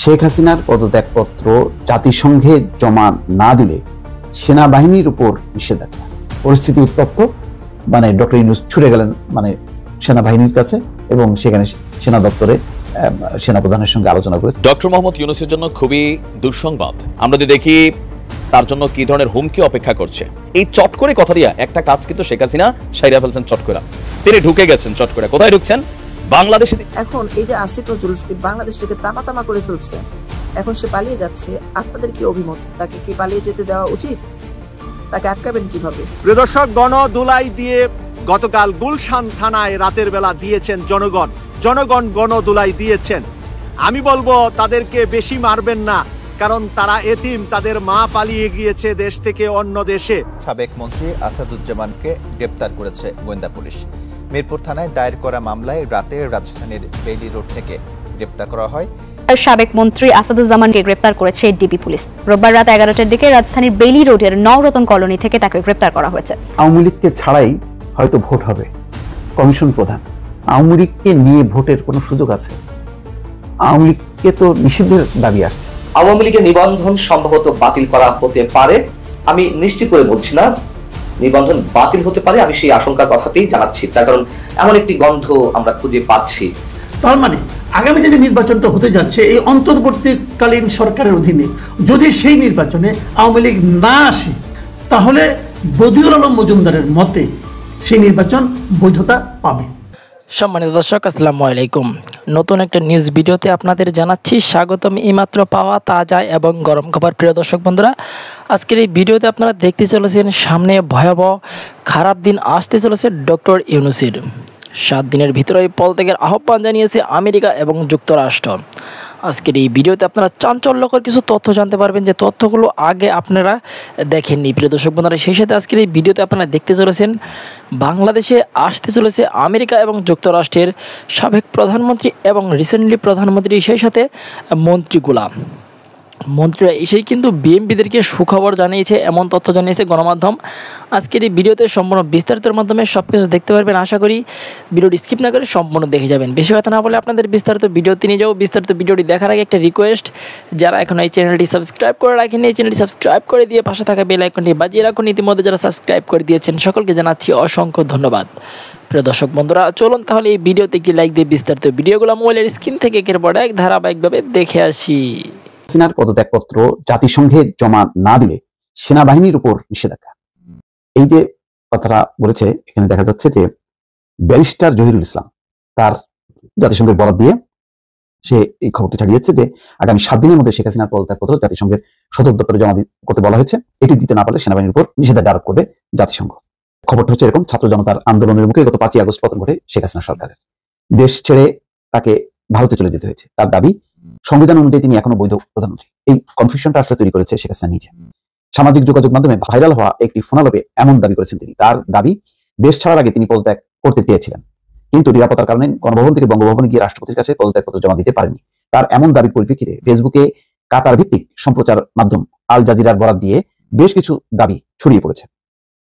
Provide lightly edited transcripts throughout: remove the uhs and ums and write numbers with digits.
শেখ হাসিনার পদত্যাগপত্র জাতিসংঘে জমা না দিলে সেনাবাহিনীর উপর নিষেধাজ্ঞা। পরিস্থিতি উত্তপ্ত, ডক্টর ইউনূস ছুটে গেলেন সেনাবাহিনীর কাছে এবং সেখানে সেনা দপ্তরে সেনাপ্রধানের সঙ্গে আলোচনা করেছে। ডক্টর মোহাম্মদ ইউনূসের জন্য খুবই দুঃসংবাদ। আমরা যদি দেখি তার জন্য কি ধরনের হুমকি অপেক্ষা করছে। এই চট করে কথা দিয়া একটা কাজ কিন্তু শেখ হাসিনা সাইরা ফেলছেন চট করে। তিনি ঢুকে গেছেন চট করে। কোথায় ঢুকছেন? বাংলাদেশে। এখন এই যে আসিফ নজরুল বাংলাদেশ থেকে তামা করে ফেলছে, এখন সে পালিয়ে যাচ্ছে। আপনাদের কি অভিমত? তাকে কি পালিয়ে যেতে দেওয়া উচিত? তাকে আটকাবেন কিভাবে? প্রিয় দর্শক, গণধুলাই দিয়ে গতকাল গুলশান থানায় রাতের বেলা দিয়েছেন জনগণ গণধুলাই দিয়েছেন। আমি বলবো তাদেরকে বেশি মারবেন না, কারণ তারা এতিম, তাদের মা পালিয়ে গিয়েছে দেশ থেকে অন্য দেশে। সাবেক মন্ত্রী আসাদুজ্জামানকে গ্রেপ্তার করেছে গোয়েন্দা পুলিশ। মিরপুর থানায় দায়ের করা মামলায় রাতে রাজধানীর বেইলি রোড থেকে গ্রেপ্তার করা হয়। সাবেক মন্ত্রী আসাদুজ্জামানকে গ্রেপ্তার করেছে ডিবি পুলিশ। রোববার রাত 11টার দিকে রাজধানীর বেইলি রোডের নওরতন কলোনি থেকে তাকে গ্রেপ্তার করা হয়েছে। আওয়ামী লীগকে ছাড়াই হয়তো ভোট হবে। কমিশন প্রধান, আওয়ামী লীগকে নিয়ে ভোটের কোনো সুযোগ আছে? আওয়ামী লীগকে তো নিষিদ্ধের দাবি আসছে। আওয়ামী লীগের নিবন্ধন সম্ভবত বাতিল করা হতে পারে। আমি নিশ্চিত করে বলছি না নিবন্ধন বাতিল হতে পারে, আমি সেই আশঙ্কার কথাতেই জানাচ্ছি। তার কারণ এমন একটি গন্ধ আমরা খুঁজে পাচ্ছি। তার মানে আগামী যে নির্বাচনটা হতে যাচ্ছে এই অন্তর্বর্তীকালীন সরকারের অধীনে যদি সেই নির্বাচনে আওয়ামী লীগ না আসে, তাহলে বদিউল আলম মজুমদারের মতে সেই নির্বাচন বৈধতা পাবে। সম্মানিত দর্শক, আসসালামু আলাইকুম। নতুন একটা নিউজ ভিডিওতে আপনাদের জানাচ্ছি স্বাগতম। এইমাত্র পাওয়া তাজা এবং গরম খবর। প্রিয় দর্শক বন্ধুরা, আজকের এই ভিডিওতে আপনারা দেখতে চলেছেন সামনে ভয়াবহ খারাপ দিন আসতে চলেছে ডক্টর ইউনূসের। 7 দিনের ভিতরে পদত্যাগের আহ্বান জানিয়েছে আমেরিকা এবং যুক্তরাষ্ট্র। আজকের এই ভিডিওতে আপনারা চাঞ্চল্যকর কিছু তথ্য জানতে পারবেন, যে তথ্যগুলো আগে আপনারা দেখেননি। প্রিয় দর্শক বন্ধুরা, সেই সাথে আজকের এই ভিডিওতে আপনারা দেখতে চলেছেন বাংলাদেশে আসতে চলেছে আমেরিকা এবং যুক্তরাষ্ট্রের সাবেক প্রধানমন্ত্রী এবং রিসেন্টলি প্রধানমন্ত্রী, সেই সাথে মন্ত্রীরা এসেই কিন্তু বিএমপিদেরকে সুখবর জানিয়েছে, এমন তথ্য জানিয়েছে গণমাধ্যম। আজকের এই ভিডিওতে সম্পূর্ণ বিস্তারিতের মাধ্যমে সব কিছু দেখতে পারবেন। আশা করি ভিডিওটি স্কিপ না করে সম্পূর্ণ দেখে যাবেন। বেশি কথা না বলে আপনাদের বিস্তারিত ভিডিওতে নিয়ে যাবো। বিস্তারিত ভিডিওটি দেখার আগে একটা রিকোয়েস্ট, যারা এখন এই চ্যানেলটি সাবস্ক্রাইব করে রাখেন, এই চ্যানেলটি সাবস্ক্রাইব করে দিয়ে পাশে থাকা বেল আইকনটি বাজিয়ে রাখুন। ইতিমধ্যে যারা সাবস্ক্রাইব করে দিয়েছেন সকলকে জানাচ্ছি অসংখ্য ধন্যবাদ। প্রিয় দর্শক বন্ধুরা, চলুন তাহলে এই ভিডিওতে কি লাইক দিয়ে বিস্তারিত ভিডিওগুলো মোবাইলের স্ক্রিন থেকে একের পর এক ধারাবাহিকভাবে দেখে আসি। হাসিনার পদত্যাগপত্র জাতিসংঘে জমা না দিলে সেনাবাহিনীর উপর নিষেধাজ্ঞা। এই যে কথাটা বলেছে, এখানে দেখা যাচ্ছে যে ব্যারিস্টার জহিরুল ইসলাম তার জাতিসংঘের বরাত দিয়ে সে এই খবরটি ছাড়িয়েছে যে আগামী 7 দিনের মধ্যে শেখ হাসিনার পদত্যাগপত্র জাতিসংঘের সদর দপ্তরে জমা করতে বলা হয়েছে। এটি দিতে না পারলে সেনাবাহিনীর উপর নিষেধাজ্ঞা আরোপ করবে জাতিসংঘ। খবরটা হচ্ছে এরকম, ছাত্র জনতার আন্দোলনের মুখে গত 5ই আগস্ট পতন ঘটে শেখ হাসিনা সরকারের। দেশ ছেড়ে তাকে ভারতে চলে যেতে হয়েছে। তার দাবি সংবিধান অনুযায়ী তিনি এখনো বৈধ প্রধানমন্ত্রী। এই কনফিউশনটা আসলে তৈরি করেছে শেখ হাসিনা নিজে। সামাজিক যোগাযোগ মাধ্যমে ভাইরাল হওয়া একটি ফোনালাপে এমন দাবি করেছেন তিনি। তার দাবি, দেশ ছাড়ার আগে তিনি পদত্যাগ করতে চেয়েছিলেন, কিন্তু নিরাপত্তার কারণে গণভবন থেকে বঙ্গভবনে গিয়ে রাষ্ট্রপতির কাছে পদত্যাগপত্র জমা দিতে পারেননি। তার এমন দাবির পরিপ্রেক্ষিতে ফেসবুকে কাতার ভিত্তিক সম্প্রচার মাধ্যম আল জাজিরার বরাত দিয়ে বেশ কিছু দাবি ছড়িয়ে পড়েছে।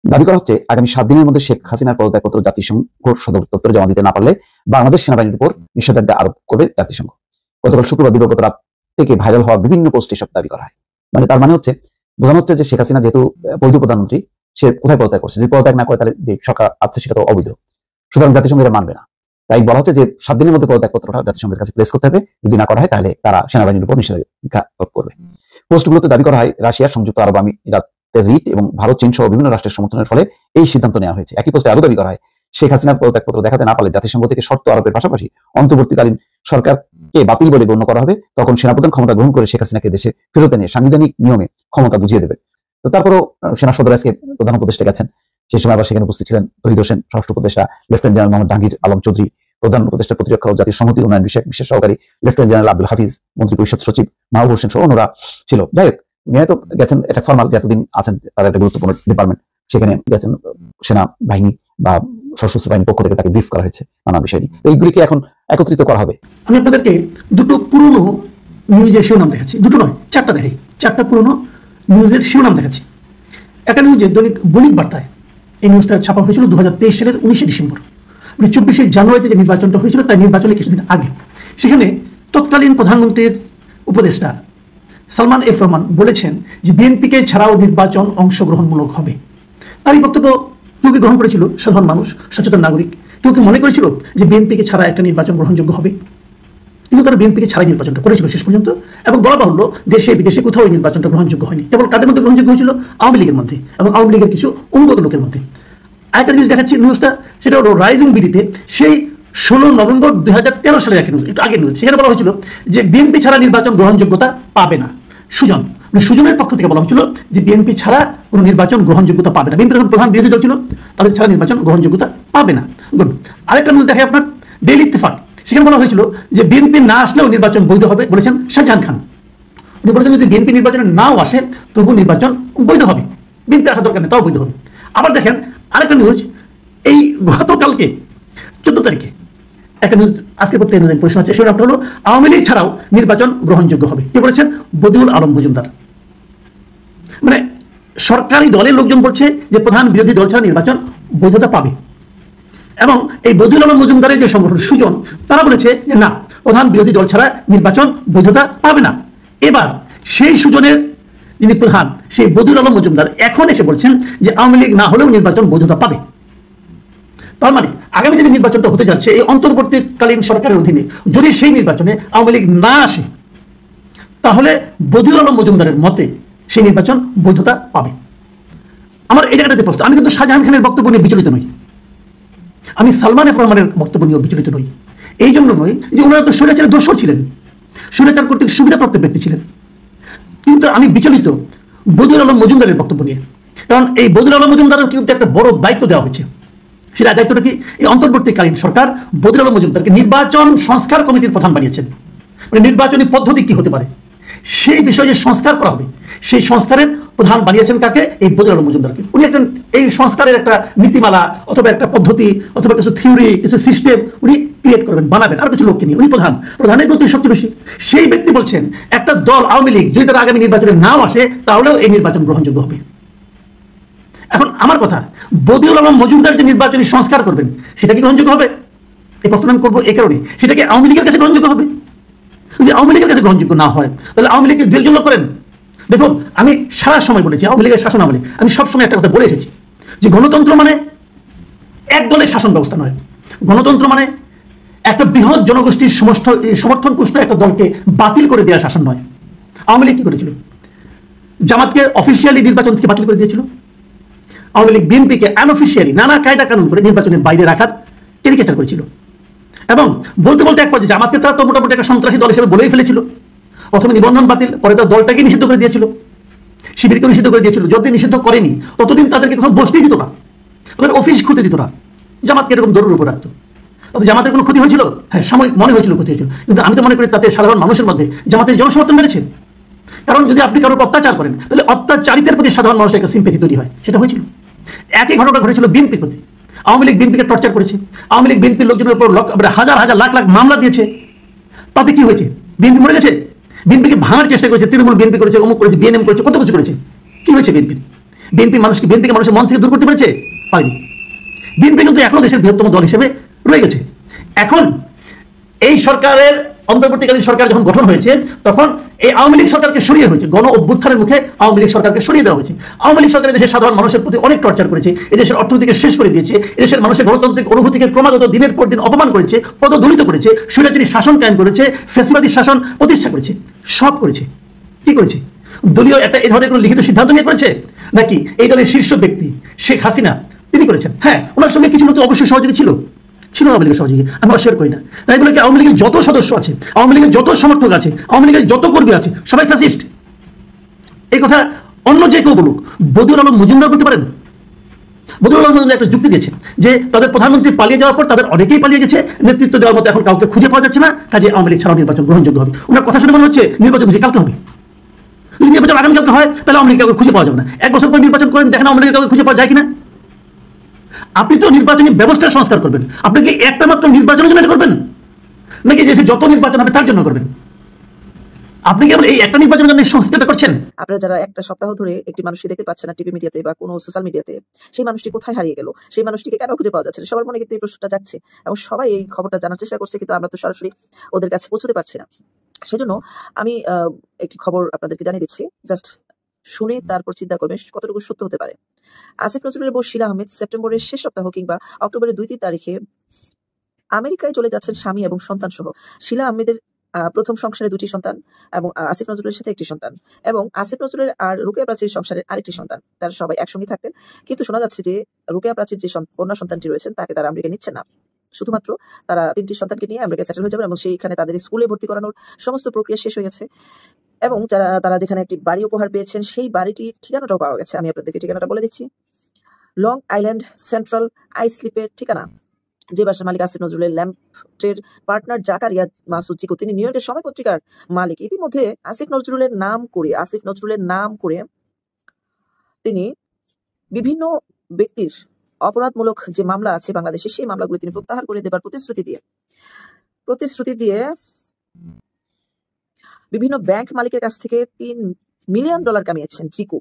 দাবি করা হচ্ছে আগামী 7 দিনের মধ্যে শেখ হাসিনার পদত্যাগপত্র জাতিসংঘ সদর দপ্তরে জমা দিতে না পারলে বাংলাদেশ সেনাবাহিনীর উপর নিষেধাজ্ঞা আরোপ করবে জাতিসংঘ। গতকাল শুক্রবার দিবাগত রাত থেকে ভাইরাল হওয়া বিভিন্ন পোস্টে সব দাবি করা হয়। তার মানে হচ্ছে, বোঝানো হচ্ছে যে শেখ হাসিনা যেহেতু বৈধ প্রধানমন্ত্রী, সে কোথায় পদত্যাগ করছে? যদি পদত্যাগ না করে তাহলে যে সরকার আছে সেটা তো অবৈধ, সুতরাং জাতিসংঘ এটা মানবে না। তাই বলা হচ্ছে যে 7 দিনের মধ্যে পদত্যাগপত্রটা জাতিসংঘের কাছে প্লেস করতে হবে। যদি না করা হয় তাহলে তারা সেনাবাহিনীর উপর নিষেধাজ্ঞা আরোপ করবে। পোস্টগুলোতে দাবি করা হয় রাশিয়া, সংযুক্ত আরব আমিরাতের রিট এবং ভারত, চীন সহ বিভিন্ন রাষ্ট্রের সমর্থনের ফলে এই সিদ্ধান্ত নেওয়া হয়েছে। একই পোস্টে আরো দাবি করা হয় শেখ হাসিনার পদত্যাগপত্র দেখাতে না পারলে জাতিসংঘ থেকে শর্ত আরোপের পাশাপাশি অন্তর্বর্তীকালীন সরকারকে বাতিল বলে গণ্য করা হবে। তখন সেনাপ্রধান ক্ষমতা গ্রহণ করে শেখ হাসিনাকে দেশে ফেরত এনে সাংবিধানিক নিয়মে ক্ষমতা বুঝিয়ে দেবে। তো তারপরও সেনা সদর আজকে প্রধান উপদেষ্টা গেছেন। সেই সময় আবার সেখানে উপস্থিত ছিলেন তহিদ হোসেন, স্বরাষ্ট্র উপদেষ্টা লেফটেন্যান্ট জেনারেল মোহাম্মদ জাহাঙ্গীর আলম চৌধুরী, প্রধান উপদেষ্টা প্রতিরক্ষা ও জাতীয় সংহতি উন্নয়ন বিষয়ক বিশেষ সহকারী লেফটেন্যান্ট জেনারেল আব্দুল হাফিজ, মন্ত্রী পরিষদ সচিব মাহবুব হোসেন সহ অন্যরা ছিল। যাই হোক, মেয়ে তো গেছেন, এটা ফর্মাল, যে এতদিন আছেন তার একটা গুরুত্বপূর্ণ ডিপার্টমেন্ট, সেখানে গেছেন। সেনা বাহিনী বা সশস্ত্র বাহিনীর পক্ষ থেকে তাকে ব্রিফ করা হয়েছে নানা বিষয় নিয়ে। এইগুলিকে এখন একত্রিত করা হবে। আমি আপনাদেরকে দুটো পুরনো নিউজের শিরোনাম দেখাচ্ছি, দুটো নয় 4টা দেখাই। 4টা পুরনো নিউজের শিরোনাম দেখাচ্ছি। একটা নিউজে দৈনিক বণিক বার্তায় এই নিউজটা ছাপা হয়েছিল 2023 সালের 19শে ডিসেম্বর, 24শে জানুয়ারিতে যে নির্বাচনটা হয়েছিল তাই নির্বাচনের কিছুদিন আগে। সেখানে তৎকালীন প্রধানমন্ত্রীর উপদেষ্টা সালমান এফ রহমান বলেছেন যে বিএনপিকে ছাড়াও নির্বাচন অংশগ্রহণমূলক হবে। তার এই বক্তব্য কেউ কি গ্রহণ করেছিল? সাধারণ মানুষ, সচেতন নাগরিক কেউ কি মনে করেছিল যে বিএনপিকে ছাড়া একটা নির্বাচন গ্রহণযোগ্য হবে? কিন্তু তারা বিএনপিকে ছাড়াই নির্বাচনটা করেছিল শেষ পর্যন্ত, এবং বলা বাহুল্য দেশে বিদেশে কোথাও এই নির্বাচনটা গ্রহণযোগ্য হয়নি। কেবল কাদের মধ্যে গ্রহণযোগ্য হয়েছিল? আওয়ামী লীগের মধ্যে এবং আওয়ামী লীগের কিছু অনুগত লোকের মধ্যে। আরেকটা জিনিস দেখাচ্ছি নিউজটা, সেটা হলো রাইজিং বিডিতে সেই 16 নভেম্বর 2013 সালের একটা নিউজ, একটু আগে নিউজ। সেখানে বলা হয়েছিল যে বিএনপি ছাড়া নির্বাচন গ্রহণযোগ্যতা পাবে না। সুজন মানে সুজনের পক্ষ থেকে বলা হয়েছিল যে বিএনপি ছাড়া কোনো নির্বাচন গ্রহণযোগ্যতা পাবে না। বিএনপি যখন প্রধান বিরোধী দল ছিল তাদের ছাড়া নির্বাচন গ্রহণযোগ্যতা পাবে না। গুড। আরেকটা নিউজ দেখে আপনার ডেইলি ইত্তেফাক, সেখানে বলা হয়েছিল যে বিএনপি না আসলেও নির্বাচন বৈধ হবে, বলেছেন শাহজাহান খান। উনি বলেছেন যদি বিএনপি নির্বাচনে নাও আসে তবু নির্বাচন বৈধ হবে, বিএনপি আসার দরকার নেই, তাও বৈধ হবে। আবার দেখেন আরেকটা নিউজ, এই গতকালকে 14 তারিখে একটা নিউজ, আজকে প্রত্যেক নিউজ প্রশ্ন আছে, সেটা হলো আওয়ামী লীগ ছাড়াও নির্বাচন গ্রহণযোগ্য হবে। কে বলেছেন? বদিউল আলম মজুমদার। মানে সরকারি দলের লোকজন বলছে যে প্রধান বিরোধী দল ছাড়া নির্বাচন বৈধতা পাবে, এবং এই বদিউল আলম মজুমদারের যে সংগঠন সুজন, তারা বলেছে যে না, প্রধান বিরোধী দল ছাড়া নির্বাচন বৈধতা পাবে না। এবার সেই সুজনের যিনি প্রধান, সেই বদিউল আলম মজুমদার এখন এসে বলছেন যে আওয়ামী লীগ না হলেও নির্বাচন বৈধতা পাবে। তার মানে আগামী যে নির্বাচনটা হতে যাচ্ছে এই অন্তর্বর্তীকালীন সরকারের অধীনে, যদি সেই নির্বাচনে আওয়ামী লীগ না আসে তাহলে বদিউল আলম মজুমদারের মতে সেই নির্বাচন বৈধতা পাবে। আমার এই জায়গাটাতে প্রশ্ন, আমি কিন্তু শাহজাহান খানের বক্তব্য নিয়ে বিচলিত নই, আমি সালমান এফ রহমানের বক্তব্য নিয়েও বিচলিত নই। এই জন্য নয় যে ওনারা তো স্বৈরাচারের দোষর ছিলেন, স্বৈরাচার কর্তৃক সুবিধাপ্রাপ্ত ব্যক্তি ছিলেন, কিন্তু আমি বিচলিত বদিউল আলম মজুমদারের বক্তব্য নিয়ে। কারণ এই বদিউল আলম মজুমদারের কিন্তু একটা বড় দায়িত্ব দেওয়া হয়েছে। সেটা দায়িত্বটা কি? এই অন্তর্বর্তীকালীন সরকার বদিউল আলম মজুমদারকে নির্বাচন সংস্কার কমিটির প্রধান বানিয়েছেন। মানে নির্বাচনী পদ্ধতি কি হতে পারে সেই বিষয়ে যে সংস্কার করা হবে, সেই সংস্কারের প্রধান বানিয়েছেন কাকে? এই বদিউল আলম মজুমদারকে। উনি একজন এই সংস্কারের একটা নীতিমালা অথবা একটা পদ্ধতি অথবা কিছু থিওরি, কিছু সিস্টেম উনি ক্রিয়েট করবেন, বানাবেন, আর কিছু লোককে নিয়ে। উনি প্রধানের গতি সবচেয়ে বেশি। সেই ব্যক্তি বলছেন একটা দল আওয়ামী লীগ যদি তারা আগামী নির্বাচনে নাও আসে তাহলেও এই নির্বাচন গ্রহণযোগ্য হবে। এখন আমার কথা, বদিউল আলম মজুমদার যে নির্বাচনী সংস্কার করবেন সেটা কি গ্রহণযোগ্য হবে? এই প্রশ্ন আমি করবো এই কারণে, সেটা কি আওয়ামী লীগের কাছে গ্রহণযোগ্য হবে? যদি আওয়ামী লীগের কাছে গ্রহণযোগ্য না হয় তাহলে আওয়ামী লীগকে দু একজন লোক করেন। দেখুন আমি সারা সময় বলেছি আওয়ামী লীগের শাসন আমলে আমি সবসময় একটা কথা বলে এসেছি যে গণতন্ত্র মানে এক দলের শাসন ব্যবস্থা নয়, গণতন্ত্র মানে একটা বৃহৎ জনগোষ্ঠীর সমর্থন পুষ্ট একটা দলকে বাতিল করে দেওয়া শাসন নয়। আওয়ামী লীগ কি করেছিল? জামাতকে অফিসিয়ালি নির্বাচন থেকে বাতিল করে দিয়েছিল। আওয়ামী লীগ বিএনপিকে আনঅফিসিয়ালি নানা কায়দা কানুন করে নির্বাচনের বাইরে রাখার ক্যারিকেচার করেছিল, এবং বলতে বলতে এক পর্যায়ে জামাতকে তারা তো মোটামুটি একটা সন্ত্রাসী দল হিসেবে বলেই ফেলেছিল। প্রথমে নিবন্ধন বাতিল, পরে তার দলটাকে নিষিদ্ধ করে দিয়েছিল, শিবিরকে নিষিদ্ধ করে দিয়েছিল। যতদিন নিষিদ্ধ করেনি ততদিন তাদেরকে কোথাও বসতেই দিত না, ওদের অফিস খুলতে দিত না, জামাতকে এরকম দৌড়ের উপর রাখতো। তাতে জামাতের কোনো ক্ষতি হয়েছিল? হ্যাঁ, সাময়িক মনে হয়েছিল ক্ষতি হয়েছিল, কিন্তু আমি তো মনে করি তাতে সাধারণ মানুষের মধ্যে জামাতের জনসমর্থন বেড়েছে। কারণ যদি আপনি কারোর অত্যাচার করেন তাহলে অত্যাচারিতের প্রতি সাধারণ মানুষের একটা সিম্পেথি তৈরি হয়, সেটা হয়েছিল। একই ঘটনা ঘটেছিল বিএনপির প্রতি। আওয়ামী লীগ বিএনপিকে টর্চার করেছে, আওয়ামী লীগ বিএনপির লোকজনের উপর হাজার হাজার লাখ লাখ মামলা দিয়েছে। তাতে কি হয়েছে? বিএনপি মরে গেছে? বিএনপিকে ভাঙার চেষ্টা করেছে, তৃণমূল বিএনপি করেছে, অমুক করেছে, বিএনএম করেছে, কত কিছু করেছে। কি হয়েছে বিএনপির? বিএনপিকে মানুষের মন থেকে দূর করতে পেরেছে? পারেনি। বিএনপি কিন্তু এখনো দেশের বৃহত্তম দল হিসেবে রয়ে গেছে। এখন এই সরকারের অন্তর্বর্তীকালীন সরকার যখন গঠন হয়েছে তখন এই আওয়ামী লীগ সরকারকে সরিয়ে হয়েছে, গণ অভ্যুত্থানের মুখে আওয়ামী লীগ সরকারকে সরিয়ে দেওয়া হয়েছে। আওয়ামী লীগ সরকার দেশের সাধারণ মানুষের প্রতি অনেক টর্চার করেছে, এদেশের অর্থনীতিকে শেষ করে দিয়েছে, এদেশের মানুষের গণতান্ত্রিক অনুভূতিকে ক্রমাগত দিনের পর দিন অপমান করেছে, পদদলিত করেছে, স্বৈরাচারী শাসন কায়েম করেছে, ফ্যাসিবাদী শাসন প্রতিষ্ঠা করেছে, সব করেছে। কি করেছে? দলীয় একটা এই ধরনের কোনো লিখিত সিদ্ধান্ত নিয়ে করেছে নাকি এই দলের শীর্ষ ব্যক্তি শেখ হাসিনা তিনি করেছেন? হ্যাঁ, ওনার সঙ্গে কিছু লোক অবশ্যই সহযোগী ছিল আওয়ামী লীগের সহযোগী, আমি অস্বীকার করি না। তাই বলে কি আওয়ামী লীগের যত সদস্য আছে, আওয়ামী লীগের যত সমর্থক আছে, আওয়ামী লীগের যত কর্মী আছে সবাই ফ্যাসিস্ট? এই কথা অন্য যে কেউ বলুক, বদিউল আলম মজুমদার বলতে পারেন? বদিউল আলম মজুমদার একটা যুক্তি দিয়েছেন যে তাদের প্রধানমন্ত্রী পালিয়ে যাওয়ার পর তাদের অনেকেই পালিয়ে গেছে, নেতৃত্ব দেওয়ার মতো এখন কাউকে খুঁজে পাওয়া যাচ্ছে না, কাজে আওয়ামী লীগ ছাড়াও নির্বাচন গ্রহণযোগ্য হবে। ওনার কথা শুনে মনে হচ্ছে নির্বাচন বুঝি কালকে হবে। যদি নির্বাচন আগামীকালকে হয় তাহলে আওয়ামী লীগ কাউকে খুঁজে পাওয়া যাবে না। এক বছর পর নির্বাচন করেন, দেখেন আওয়ামী লীগ কাউকে খুঁজে পাওয়া যায় কিনা। আপনি তো নির্বাচনী ব্যবস্থার সংস্কার করবেন, আপনি কি একটা মাত্র নির্বাচনের জন্য করবেন নাকি দেশে যত নির্বাচন হবে তার জন্য করবেন? আপনি কেবল এই একটা নির্বাচনের জন্য সংস্কারটা করছেন? আপনারা যারা একটা সপ্তাহ ধরে একটি মানুষকে দেখতে পাচ্ছেন না টিভি মিডিয়াতে বা কোনো সোশ্যাল মিডিয়াতে, সেই মানুষটি কোথায় হারিয়ে গেল, সেই মানুষটিকে কেন খুঁজে পাওয়া যাচ্ছে না, সবার মনে কিন্তু এই প্রশ্নটা যাচ্ছে এবং সবাই এই খবরটা জানার চেষ্টা করছে, কিন্তু আমরা তো সরাসরি ওদের কাছে পৌঁছতে পারছি না। সেজন্য আমি একটি খবর আপনাদেরকে জানিয়ে দিচ্ছি, জাস্ট শুনে তারপর চিন্তা করবেন কতটুকু সত্য হতে পারে। আসিফ নজরুলের বউ শিলা আহমেদ সেপ্টেম্বরের শেষ সপ্তাহ কিংবা অক্টোবরের 2-3 তারিখে আমেরিকায় চলে যাচ্ছেন স্বামী এবং সন্তান সহ। শিলা আহমেদের প্রথম সংসারে 2টি সন্তান এবং আসিফ নজরুলের সাথে 1টি সন্তান, এবং আসিফ নজরুলের আর রুকেয়া প্রাচীর সংসারের আরেকটি সন্তান। তারা সবাই একসঙ্গে থাকতেন, কিন্তু শোনা যাচ্ছে যে রুকেয়া প্রাচীর যে কন্যা সন্তানটি রয়েছেন তাকে তারা আমেরিকা নিচ্ছে না। শুধুমাত্র তারা 3টি সন্তানকে নিয়ে আমেরিকায় সেটেল হয়ে যাবেন এবং সেইখানে তাদের স্কুলে ভর্তি করানোর সমস্ত প্রক্রিয়া শেষ হয়ে গেছে। এবং তারা যেখানে একটি বাড়ি উপহার পেয়েছেন সেই বাড়িটির ঠিকানাটাও পাওয়া গেছে। আমি আপনাদেরকে ঠিকানাটা বলে দিচ্ছি। লং আইল্যান্ড সেন্ট্রাল আইসলিপের ঠিকানা, যে বাসার মালিক আসিফ নজরুলের ল্যাম্পটের পার্টনার জাকারিয়া মাসুদ চিকু, তিনি নিউ ইয়র্কের সময় পত্রিকার মালিক। ইতিমধ্যে আসিফ নজরুলের নাম করে তিনি বিভিন্ন ব্যক্তির অপরাধমূলক যে মামলা আছে বাংলাদেশে, সেই মামলাগুলো তিনি প্রত্যাহার করে দেবার প্রতিশ্রুতি দিয়ে বিভিন্ন ব্যাংক মালিকের কাছ থেকে $3 মিলিয়ন কামিয়েছেন চিকু।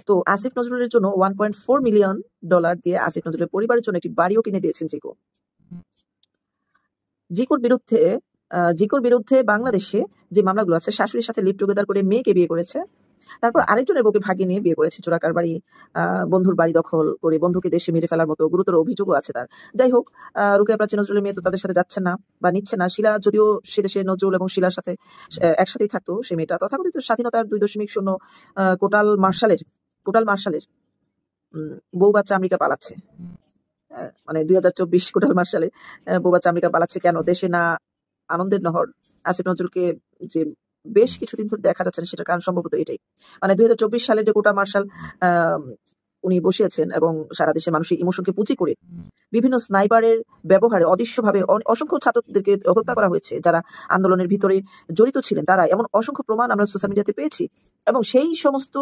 তো আসিফ নজরুলের জন্য $1.4 মিলিয়ন দিয়ে আসিফ নজরুলের পরিবারের জন্য একটি বাড়িও কিনে দিয়েছেন চিকু। জিকুর বিরুদ্ধে বাংলাদেশে যে মামলাগুলো আছে, শাশুড়ির সাথে লিভ টুগেদার করে মেয়েকে বিয়ে করেছে, তারপর আরেকজনের বউকে ভাগিয়ে নিয়ে বিয়ে করেছে, চোরাকার বাড়ি, বন্ধুর বাড়ি দখল করে বন্ধুকে দেশে মেরে ফেলার মতো গুরুতর অভিযোগও আছে তার। যাই হোক, রুকেয়া প্রাচী নজরুলের মেয়ে তো তাদের সাথে যাচ্ছে না বা নিচ্ছে না। শিলা যদিও সে দেশে নজরুল এবং শিলার সাথে একসাথেই থাকতো, সে মেয়েটা তথাকথিত স্বাধীনতার 2.0 কোটাল মার্শালের বউ বাচ্চা আমেরিকা পালাচ্ছে। মানে 2024 কোটাল মার্শালের বউ বাচ্চা আমেরিকা পালাচ্ছে কেন? দেশে না আনন্দের নহর। আসিফ নজরুলকে যে বেশ কিছুদিন ধরে দেখা যাচ্ছে না, সেটার কারণ সম্ভবত এটাই। মানে 2024 সালে যে কোটা মার্শাল উনি বসিয়েছেন এবং সারা দেশের মানুষের ইমোশনকে পুঁজি করে বিভিন্ন স্নাইপারের ব্যবহারে অদৃশ্যভাবে অসংখ্য ছাত্রদেরকে হত্যা করা হয়েছে যারা আন্দোলনের ভিতরে জড়িত ছিলেন। তারা এমন অসংখ্য প্রমাণ আমরা সোশ্যাল মিডিয়াতে পেয়েছি, এবং সেই সমস্ত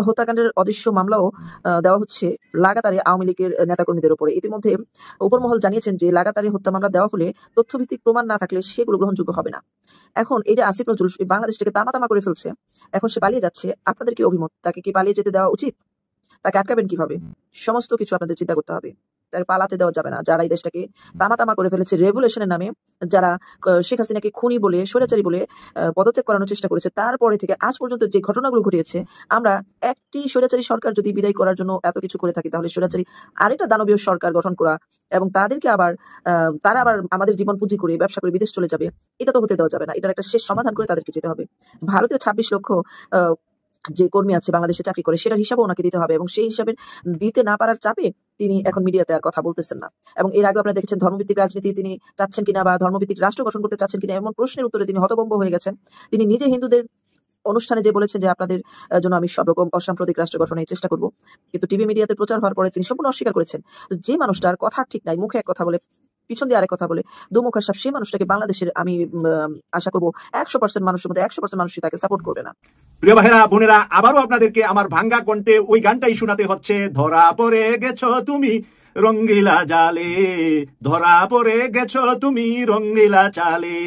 হত্যাকাণ্ডের অদৃশ্য মামলাও দেওয়া হচ্ছে লাগাতারে আওয়ামী লীগের নেতাকর্মীদের উপরে। ইতিমধ্যে উপরমহল জানিয়েছেন যে লাগাতারে হত্যা মামলা দেওয়া হলে তথ্যভিত্তিক প্রমাণ না থাকলে সেগুলো গ্রহণযোগ্য হবে না। এখন এই যে আসিফ নজরুল বাংলাদেশ থেকে তামাতামা করে ফেলছে, এখন সে পালিয়ে যাচ্ছে, আপনাদের কি অভিমত? তাকে কি পালিয়ে যেতে দেওয়া উচিত? তাকে আটকাবেন কিভাবে? সমস্ত কিছু আপনাদের চিন্তা করতে হবে। তাকে পালাতে দেওয়া যাবে না। যারা এই দেশটাকে তামাতামা করে ফেলেছে রেভলিউশনের নামে, যারা শেখ হাসিনাকে খুনি বলে, স্বৈরাচারী বলে পদত্যাগ করানোর চেষ্টা করেছে, তারপরে থেকে আজ পর্যন্ত যে ঘটনাগুলো ঘটিয়েছে, আমরা একটি স্বৈরাচারী সরকার যদি বিদায় করার জন্য এত কিছু করে থাকি, তাহলে স্বৈরাচারী আরেকটা দানবীয় সরকার গঠন করা এবং তাদেরকে তারা আবার আমাদের জীবন পুঁজি করে ব্যবসা করে বিদেশ চলে যাবে, এটা তো হতে দেওয়া যাবে না। এটার একটা শেষ সমাধান করে তাদেরকে যেতে হবে। ভারতীয় 26 লক্ষ যে কর্মী আছে বাংলাদেশে চাকরি করে, সেটার হিসাবও ওনাকে দিতে হবে, এবং সেই হিসাবে দিতে না পারার চাপে তিনি এখন মিডিয়াতে আর কথা বলতেছেন না। এবং এর আগে আপনারা দেখেছেন ধর্মভিত্তিক রাজনীতি তিনি চাচ্ছেন কিনা বা ধর্মভিত্তিক রাষ্ট্র গঠন করতে চাচ্ছেন কিনা, এমন প্রশ্নের উত্তরে তিনি হতভম্ব হয়ে গেছেন। তিনি নিজে হিন্দুদের অনুষ্ঠানে যে বলেছেন যে আপনাদের জন্য আমি সব রকম অসাম্প্রদায়িক রাষ্ট্র গঠনের চেষ্টা করব, কিন্তু টিভি মিডিয়াতে প্রচার হওয়ার পরে তিনি সম্পূর্ণ অস্বীকার করেছেন। তো যে মানুষটার কথা ঠিক নাই, মুখে এক কথা বলে পিছন দিয়ে আরেক কথা বলে, দুমুখের সাপ, সেই মানুষটাকে বাংলাদেশের আমি আশা করবো 100% মানুষের মধ্যে 100% মানুষই তাকে সাপোর্ট করবে না। প্রিয় ভাইরা বোনেরা, আবারও আপনাদেরকে আমার ভাঙ্গা কণ্ঠে ওই গানটাই শোনাতে হচ্ছে। ধরা পড়ে গেছো তুমি রঙ্গিলা জালে, ধরা পড়ে গেছো তুমি রঙ্গিলা চালে।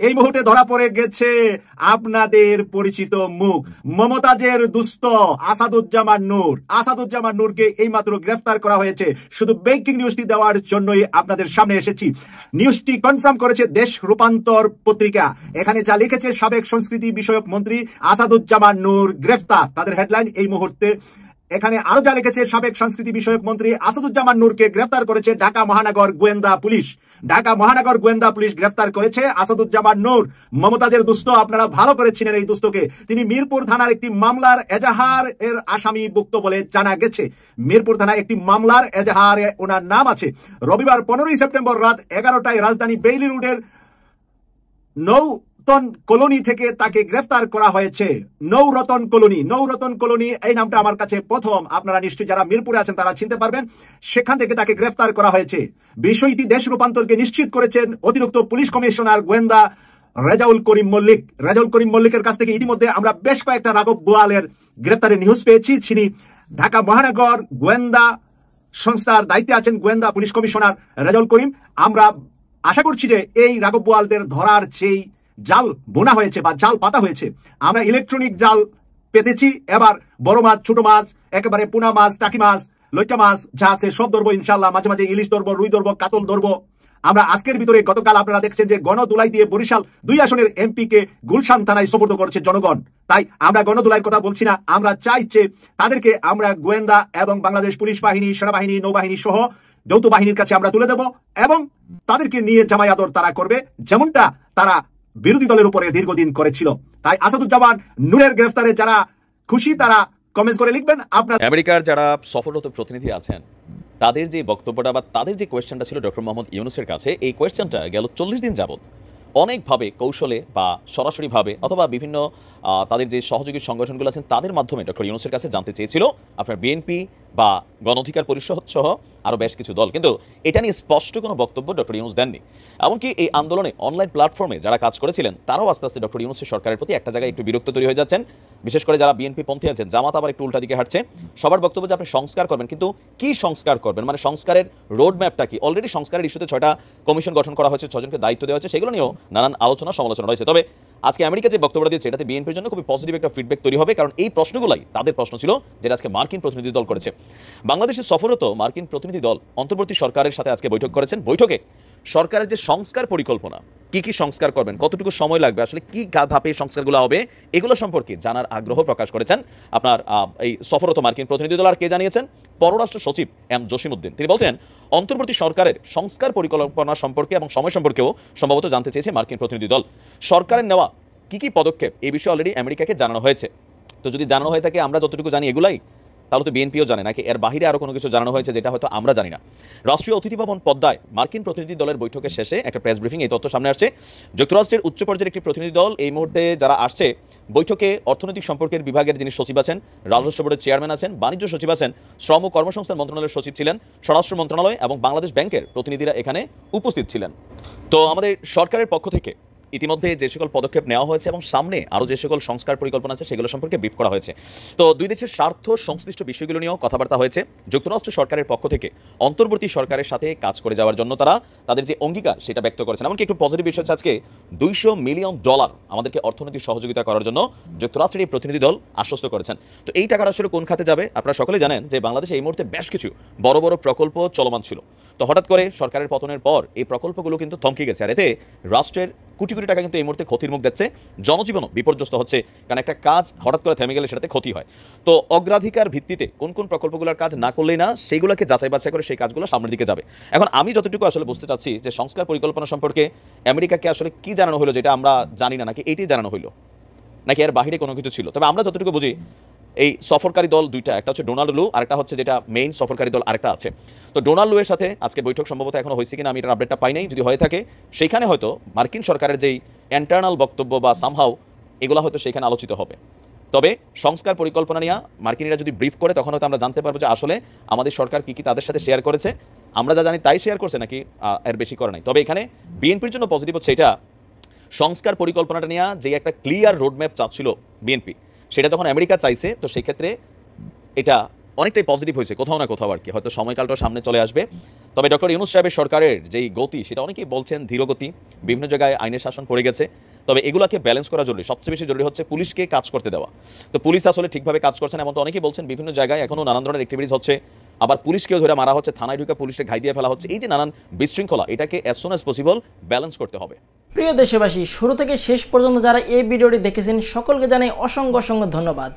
এই মুহূর্তে ধরা পড়ে গেছে আপনাদের পরিচিত মুখ, মমতাজের দুস্থ আসাদুজ্জামান নূরকে এইমাত্র গ্রেফতার করা হয়েছে। শুধু ব্রেকিং নিউজটি দেওয়ার জন্যই আপনাদের সামনে এসেছি। নিউজটি কনফার্ম করেছে দেশ রূপান্তর পত্রিকা। এখানে যা লিখেছে, সাবেক সংস্কৃতি বিষয়ক মন্ত্রী আসাদুজ্জামান নূর গ্রেফতার, তাদের হেডলাইন এই মুহূর্তে। এখানে আরো যা লিখেছে, সাবেক সংস্কৃতি বিষয়ক মন্ত্রী আসাদুজ্জামান নূরকে গ্রেফতার করেছে ঢাকা মহানগর গোয়েন্দা পুলিশ। ঢাকা মহানগর গোয়েন্দা পুলিশ গ্রেফতার করেছে আসাদুজ্জামান নূর, মমতাজের দুস্থ। আপনারা ভালো করে চিনেন এই দুস্থকে। তিনি মিরপুর থানার একটি মামলার এজাহার এর আসামিভুক্ত বলে জানা গেছে। মিরপুর থানায় একটি মামলার এজাহারে ওনার নাম আছে। রবিবার 15 সেপ্টেম্বর রাত 11টায় রাজধানী বেইলি রোডের নৌরতন কলোনি থেকে তাকে গ্রেফতার করা হয়েছে। নৌরতন কলোনি এই নামটা আমার কাছে প্রথম। আপনারা নিশ্চয়ই যারা মিরপুরে আছেন তারা চিনতে পারবেন। সেখান থেকে তাকে গ্রেফতার করা হয়েছে। বিষয়টি দেশ রূপান্তরকে নিশ্চিত করেছেন অতিরিক্ত পুলিশ কমিশনার গোয়েন্দা রেজাউল করিম মল্লিকের কাছ থেকে ইতিমধ্যে আমরা বেশ কয়েকটা রাঘব বোয়ালের গ্রেফতারের নিউজ পেয়েছি। তিনি ঢাকা মহানগর গোয়েন্দা সংস্থার দায়িত্বে আছেন, গোয়েন্দা পুলিশ কমিশনার রেজাউল করিম। আমরা আশা করছি যে এই রাঘব বোয়ালদের ধরার যেই জাল বোনা হয়েছে বা জাল পাতা হয়েছে, আমরা ইলেকট্রনিক জাল পেতেছি। এবার বড় মাছ, ছোট মাছ, একেবারে পোনা মাছ, টাকি মাছ, লইটা মাছ যা আছে সব ধরবো ইনশাল্লাহ। মাঝে মাঝে ইলিশ ধরবো, রুই ধরবো, কাতল ধরবো। আমরা আজকের ভিতরে গতকাল আপনারা দেখছেন যে গণদুলাই দিয়ে বরিশাল 2 আসনের এমপি কে গুলশান থানায় সোপর্দ করেছে জনগণ। তাই আমরা গণদুলাইয়ের কথা বলছি না, আমরা চাইছে তাদেরকে আমরা গোয়েন্দা এবং বাংলাদেশ পুলিশ বাহিনী, সেনাবাহিনী, নৌবাহিনী সহ যৌথ বাহিনীর কাছে আমরা তুলে দেব এবং তাদেরকে নিয়ে জামাই আদর তারা করবে, যেমনটা তারা বিরোধী দলের উপরে দীর্ঘদিন করেছিল। তাই আসাদুজ্জামান নূরের গ্রেফতারে যারা খুশি তারা কমেন্ট করে লিখবেন। আপনার আমেরিকার যারা সফররত প্রতিনিধি আছেন তাদের যে বক্তব্যটা বা তাদের যে কোয়েশ্চেনটা ছিল ডক্টর মোহাম্মদ ইউনূসের কাছে, এই কোয়েশ্চেনটা গেল 40 দিন যাবত অনেকভাবে কৌশলে বা সরাসরিভাবে অথবা বিভিন্ন তাদের যে সহযোগী সংগঠনগুলো আছেন তাদের মাধ্যমে ডক্টর ইউনূসের কাছে জানতে চেয়েছিল আপনার বিএনপি বা গণ অধিকার পরিষদ সহ আরও বেশ কিছু দল, কিন্তু এটা নিয়ে স্পষ্ট কোনো বক্তব্য ডক্টর ইউনূস দেননি। এমনকি এই আন্দোলনে অনলাইন প্ল্যাটফর্মে যারা কাজ করেছিলেন তারাও আস্তে আস্তে ডক্টর ইউনূসের সরকারের প্রতি একটা জায়গায় একটু বিরক্ত তৈরি হয়ে যাচ্ছেন, বিশেষ করে যারা বিএনপি পন্থী আছেন। জামাত আবার একটু উল্টা দিকে হাঁটছে। সবার বক্তব্য যে আপনি সংস্কার করবেন, কিন্তু কি সংস্কার করবেন, মানে সংস্কারের রোড ম্যাপটা কি? অলরেডি সংস্কারের ইস্যুতে 6টা কমিশন গঠন করা হয়েছে, 6 জনকে দায়িত্ব দেওয়া হয়েছে, সেগুলো নিয়েও নানান আলোচনা সমালোচনা রয়েছে। তবে আজকে আমেরিকা যে বক্তব্যটা দিয়েছে এটাতে বিএনপির জন্য খুবই পজিটিভ একটা ফিডব্যাক তৈরি হবে, কারণ এই প্রশ্নগুলাই তাদের প্রশ্ন ছিল যেটা আজকে মার্কিন প্রতিনিধি দল করেছে। বাংলাদেশের সফররত মার্কিন প্রতিনিধি দল অন্তর্বর্তী সরকারের সাথে আজকে বৈঠক করেছেন। বৈঠকে সরকারের যে সংস্কার পরিকল্পনা, কি কি সংস্কার করবেন, কতটুকু সময় লাগবে, আসলে কি ধাপে সংস্কারগুলো হবে, এগুলো সম্পর্কে জানার আগ্রহ প্রকাশ করেছেন আপনার এই সফররত মার্কিন প্রতিনিধি দল। আর কে জানিয়েছেন? পররাষ্ট্র সচিব এম জসিমউদ্দিন। তিনি বলছেন অন্তর্বর্তী সরকারের সংস্কার পরিকল্পনা সম্পর্কে এবং সময় সম্পর্কেও সম্ভবত জানতে চেয়েছে মার্কিন প্রতিনিধি দল। সরকারের নেওয়া কি কি পদক্ষেপ এই বিষয়ে অলরেডি আমেরিকাকে জানানো হয়েছে। তো যদি জানানো হয়ে থাকে আমরা যতটুকু জানি এগুলাই, তাহলে তো বিএনপিও জানে নাকি এর বাহিরে আরও কোনো কিছু জানানো হয়েছে যেটা হয়তো আমরা জানি না। রাষ্ট্রীয় অতিথি ভবন পদ্মায় মার্কিন প্রতিনিধি দলের বৈঠকের শেষে একটা প্রেস ব্রিফিং এই তথ্য সামনে আসছে। যুক্তরাষ্ট্রের উচ্চ পর্যায়ের একটি প্রতিনিধি দল এই মুহূর্তে যারা আসছে বৈঠকে অর্থনৈতিক সম্পর্কের বিভাগের যিনি সচিব আছেন, রাজস্ব বোর্ডের চেয়ারম্যান আছেন, বাণিজ্য সচিব আছেন, শ্রম ও কর্মসংস্থান মন্ত্রণালয়ের সচিব ছিলেন, স্বরাষ্ট্র মন্ত্রণালয় এবং বাংলাদেশ ব্যাংকের প্রতিনিধিরা এখানে উপস্থিত ছিলেন। তো আমাদের সরকারের পক্ষ থেকে ইতিমধ্যে যে সকল পদক্ষেপ নেওয়া হয়েছে এবং সামনে আরও যে সকল সংস্কার পরিকল্পনা আছে সেগুলো সম্পর্কে ব্রিফ করা হয়েছে। তো দুই দেশের স্বার্থ সংশ্লিষ্ট বিষয়গুলো নিয়েও কথাবার্তা হয়েছে। যুক্তরাষ্ট্র সরকারের পক্ষ থেকে অন্তর্বর্তী সরকারের সাথে কাজ করে যাওয়ার জন্য তারা তাদের যে অঙ্গীকার সেটা ব্যক্ত করেছেন। এমনকি একটু পজিটিভ বিষয় হচ্ছে আজকে $200 মিলিয়ন আমাদেরকে অর্থনৈতিক সহযোগিতা করার জন্য যুক্তরাষ্ট্রের এই প্রতিনিধি দল আশ্বস্ত করেছেন। তো এই টাকাটা আসলে কোন খাতে যাবে? আপনারা সকলে জানেন যে বাংলাদেশে এই মুহূর্তে বেশ কিছু বড় বড় প্রকল্প চলমান ছিল। তো হঠাৎ করে সরকারের পতনের পর এই প্রকল্পগুলো কিন্তু থমকে গেছে, আর এতে রাষ্ট্রের কোটি কোটি টাকা কিন্তু এই মুহূর্তে ক্ষতির মুখ দেখছে, জনজীবনও বিপর্যস্ত হচ্ছে, কারণ একটা কাজ হঠাৎ করে থেমে গেলে সেটাতে ক্ষতি হয়। তো অগ্রাধিকার ভিত্তিতে কোন কোন প্রকল্পগুলোর কাজ না করলেই না, সেইগুলোকে যাচাই বাছাই করে সেই কাজগুলো সামনের দিকে যাবে। এখন আমি যতটুকু আসলে বুঝতে চাচ্ছি যে সংস্কার পরিকল্পনা সম্পর্কে আমেরিকাকে আসলে কি জানানো হলো যেটা আমরা জানি না, নাকি এইটাই জানানো হলো, নাকি এর বাহিরে কোনো কিছু ছিল। তবে আমরা যতটুকু বুঝি এই সফরকারী দল দুইটা, একটা হচ্ছে ডোনাল্ড লু, আরেকটা হচ্ছে যেটা মেইন সফরকারী দল আরেকটা আছে। তো ডোনাল্ড লু এর সাথে আজকে বৈঠক সম্ভবত এখনো হয়েছে কিনা আমি এটার আপডেটটা পাই নাই। যদি হয়ে থাকে সেইখানে হয়তো মার্কিন সরকারের যেই ইন্টারনাল বক্তব্য বা সামহাউ এগুলো হয়তো সেইখানে আলোচিত হবে। তবে সংস্কার পরিকল্পনা নিয়ে মার্কিনিরা যদি ব্রিফ করে তখন হয়তো আমরা জানতে পারবো যে আসলে আমাদের সরকার কি কি তাদের সাথে শেয়ার করেছে, আমরা যা জানি তাই শেয়ার করছে নাকি এর বেশি করে নাই। তবে এখানে বিএনপির জন্য পজিটিভ হচ্ছে এটা, সংস্কার পরিকল্পনাটা নিয়ে যে একটা ক্লিয়ার রোডম্যাপ চাচ্ছিল বিএনপি, সেটা যখন আমেরিকা চাইছে তো সেই ক্ষেত্রে এটা অনেকটাই পজিটিভ হয়েছে কোথাও না কোথাও আর কি। হয়তো সময়কালটা সামনে চলে আসবে। তবে ডক্টর ইউনূস সাহেবের সরকারের যেই গতি সেটা অনেকেই বলছেন ধীরগতি, বিভিন্ন জায়গায় আইনের শাসন পড়ে গেছে। তবে এগুলোকে ব্যালেন্স করা জরুরি। সবচেয়ে বেশি জরুরি হচ্ছে পুলিশকে কাজ করতে দেওয়া। তো পুলিশ আসলে ঠিকভাবে কাজ করছে না এমন তো অনেকেই বলছেন। বিভিন্ন জায়গায় এখনও নানান ধরনের অ্যাক্টিভিটিস হচ্ছে, আবার পুলিশকেও ধরে মারা হচ্ছে, থানায় ঢুকে পুলিশকে ঘাই দিয়ে ফেলা হচ্ছে। এই যে নানান বিশৃঙ্খলা, এটাকে as soon as possible balance করতে হবে। প্রিয় দেশবাসী, শুরু থেকে শেষ পর্যন্ত যারা এই ভিডিওটি দেখেছেন সকলকে জানাই অসংখ্য অসংখ্য ধন্যবাদ।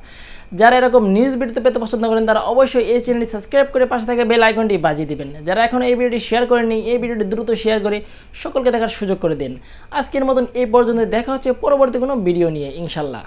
যারা এরকম নিউজ ভিডিও পেতে পছন্দ করেন তারা অবশ্যই এই চ্যানেলটি সাবস্ক্রাইব করে পাশে থাকা বেল আইকনটি বাজিয়ে দিবেন। যারা এখনও এই ভিডিওটি শেয়ার করেননি এই ভিডিওটি দ্রুত শেয়ার করে সকলকে দেখার সুযোগ করে দিন। আজকের মতন এই পর্যন্ত দেখা হচ্ছে পরবর্তী কোনো ভিডিও নিয়ে ইনশাল্লাহ।